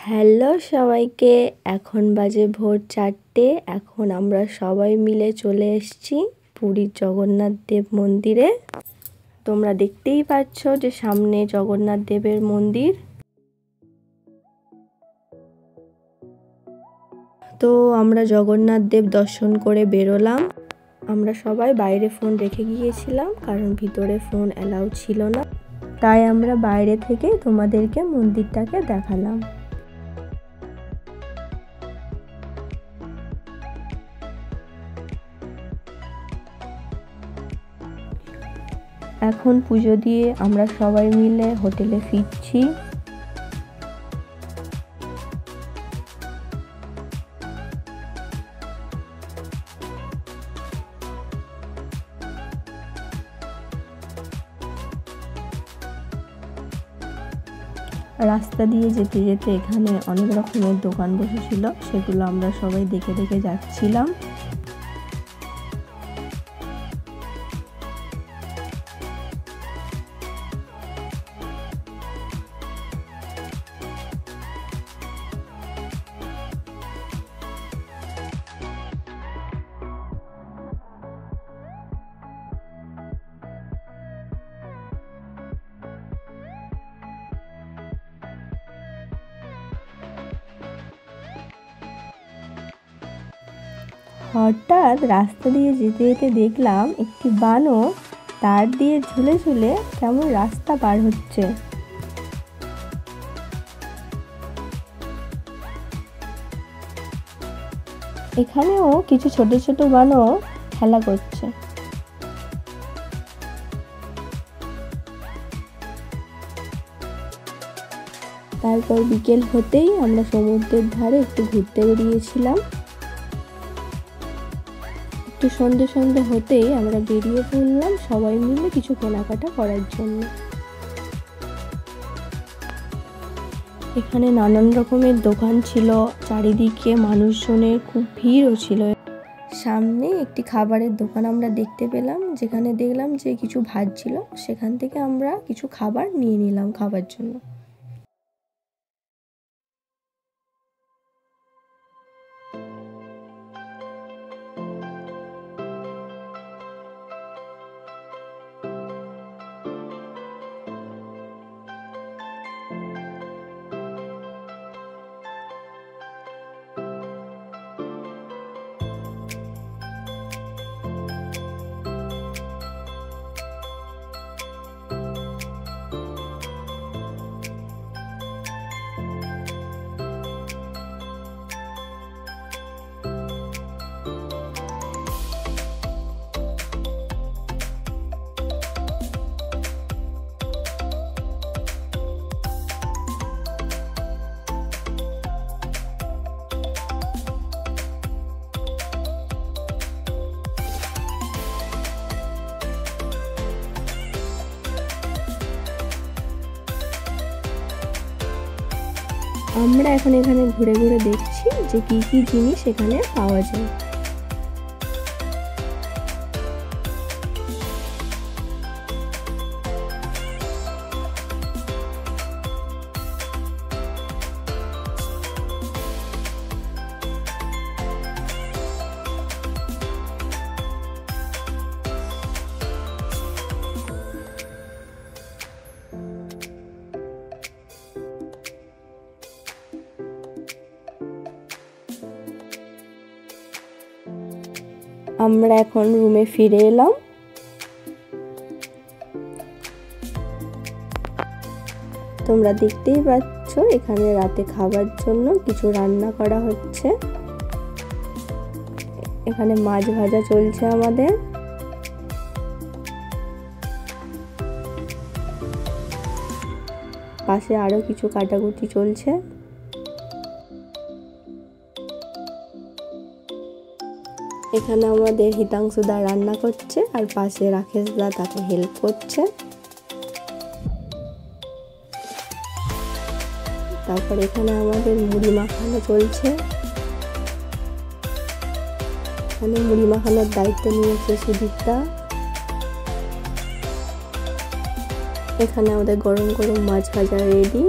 Hello সবাইকে, এখন বাজে ভোর 4টে। এখন আমরা সবাই মিলে চলে এসেছি পুরীর জগন্নাথ দেব মন্দিরে। তোমরা দেখতেই পাচ্ছ যে সামনে জগন্নাথ দেবের মন্দির। তো আমরা জগন্নাথ দেব দর্শন করে বেরোলাম। আমরা সবাই বাইরে ফোন রেখে গিয়েছিলাম, কারণ ভিতরে ফোন অ্যালাউ ছিল না। তাই আমরা বাইরে থেকে তোমাদেরকে মন্দিরটাকে দেখালাম। এখন পুজো দিয়ে আমরা সবাই মিলে হোটেলে ফিরছি। রাস্তা দিয়ে যেতে যেতে এখানে অনেক রকমের দোকান বসেছিল, সেগুলো আমরা সবাই দেখে দেখে যাচ্ছিলাম। হঠাৎ রাস্তা দিয়ে যেতে যেতে দেখলাম একটি বানর তার দিয়ে ঝুলে ঝুলে কেমন রাস্তা পার হচ্ছে। এখানেও কিছু ছোট ছোট বানর খেলা করছে। তারপর বিকেল হতেই আমরা সমুদ্রের ধারে একটু ঘুরতে বেরিয়েছিলাম। একটু সন্ধে সন্ধে হতেই আমরা বেরিয়ে পড়লাম সবাই মিলে কিছু কেনাকাটা করার জন্য। এখানে নানান রকমের দোকান ছিল, চারিদিকে মানুষজনের খুব ভিড়ও ছিল। সামনে একটি খাবারের দোকান আমরা দেখতে পেলাম, যেখানে দেখলাম যে কিছু ভাজছিল। সেখান থেকে আমরা কিছু খাবার নিয়ে নিলাম খাবার জন্য। আমরা এখন এখানে ঘুরে ঘুরে দেখছি যে কি কি জিনিস এখানে পাওয়া যায়। আমরা এখন রুমে ফিরে এলাম। তোমরা দেখতেই পাচ্ছ এখানে রাতে খাবার জন্য কিছু রান্না করা হচ্ছে। এখানে মাছ ভাজা চলছে আমাদের। পাশে আরো কিছু কাটাকুটি চলছে। এখানে আমাদের হিতাংশুদা রান্না করছে, আর পাশে রাকেশদা তাকে হেল্প করছে। তারপর এখানে আমাদের মুড়ি মাখানো চলছে। এখানে মুড়ি মাখানোর দায়িত্ব নিয়েছে সুদীপদা। এখানে আমাদের গরম গরম মাছ ভাজা রেডি।